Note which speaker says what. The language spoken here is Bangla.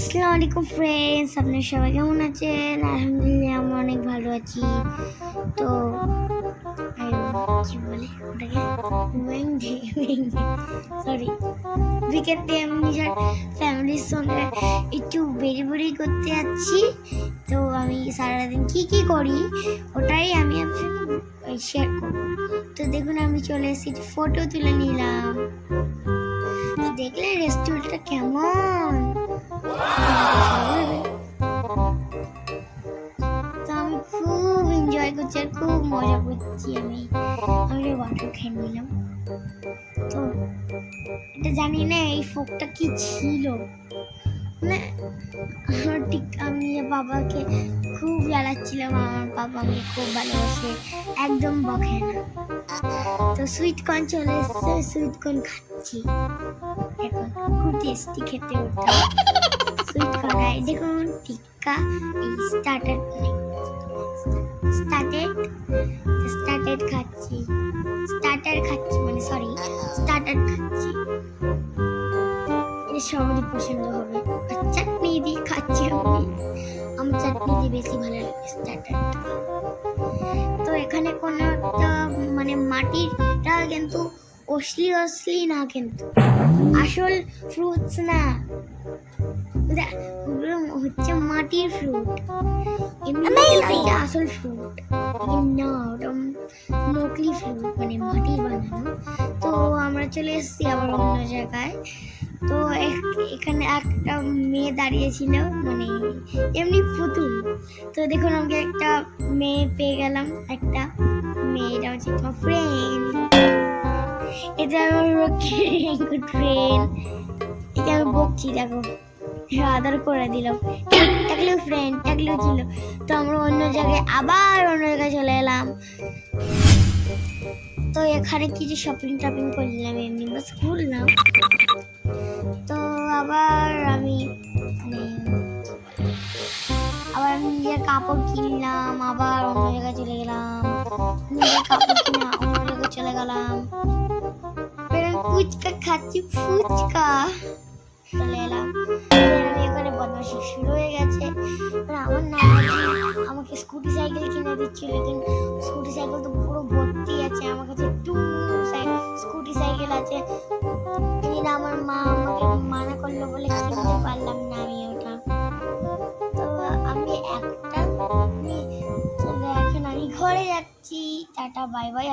Speaker 1: আসসালামু আলাইকুম ফ্রেন্ডস, আপনারা সবাই কেমন আছেন? আলহামদুলিল্লাহ আমরা অনেক ভালো আছি। তো কি বলে ওটাকে সরি উইকেন্ডে আমি নিজের ফ্যামিলির সঙ্গে একটু বেরি করতে যাচ্ছি। তো আমি সারাদিন কি করি ওটাই আমি শেয়ার করব। তো দেখুন আমি চলে এসেছি, ফটো তুলে নিলাম। তো দেখলে রেস্টুরেন্টটা কেমন, তো আমি খুব এনজয় করছি আর খুব মজা করছি। আমি ওয়াটার খেয়ে নিলাম। তো এটা জানি না এই ফোকটা কি ছিল, মানে ঠিক আমি বাবাকে খুব জ্বালাচ্ছিলাম। আমার বাবা আমাকে খুব ভালোবাসে, একদম বকে না। তো সুইট কর্ন চলে এসছে, সুইট কর্ন খাচ্ছি। এখন খুব টেস্টি খেতে ওটা সুইট কর্ন। দেখুন টিক্কা এই স্টার্টার খাচ্ছি মানে সরি স্টার্টার খাচ্ছি। এটা সবারই পছন্দ হবে। আর চাটনি দিয়ে খাচ্ছি আমার চাটনি দিয়ে বেশি ভালো লাগে স্টার্টারটা। তো এখানে কোনো একটা মানে মাটিরটা কিন্তু অসলি না, কিন্তু আসল ফ্রুটস না, ওগুলো হচ্ছে মাটির ফ্রুট। এমনি আসল ফ্রুট না, ওটা নকলি ফ্রুট, মানে মাটির বানানো। তো আমরা চলে এসেছি আবার অন্য জায়গায়। তো এখানে একটা মেয়ে দাঁড়িয়েছিল, মানে এমনি পুতুল। তো দেখুন আমাকে একটা মেয়ে পেয়ে গেলাম, একটা মেয়েটা হচ্ছে তোমার ফ্রেন্ড। এটা আমার ট্রেন, এটা আমি বকছি, দেখো আদর করে দিলাম, থাকলেও ফ্রেন্ড থাকলেও ছিল। তো আমরা অন্য জায়গায় চলে এলাম। তো এখানে কিছু শপিং করলাম, এমনি বাস ঘুরলাম। তো আবার আমি নিজের কাপড় কিনলাম, আবার অন্য জায়গায় চলে গেলাম। নিজের কাপড় কিনা অন্য জায়গায় চলে গেলাম। ফুচকা খাচ্ছি, ফুচকা চলে এলাম। আমি ওখানে বদমাশি শুরু হয়ে গেছে। আমার নানা আমাকে স্কুটি সাইকেল কিনে দিচ্ছিল, কিন্তু স্কুটি সাইকেল তো পুরো ভর্তি আছে। আমার কাছে একটু স্কুটি সাইকেল আছে, কিন্তু আমার মা আমাকে মানা করলো বলে কিনতে পারলাম না আমি ওটা। তো আমি এখন আমি ঘরে যাচ্ছি। Tata bye bye.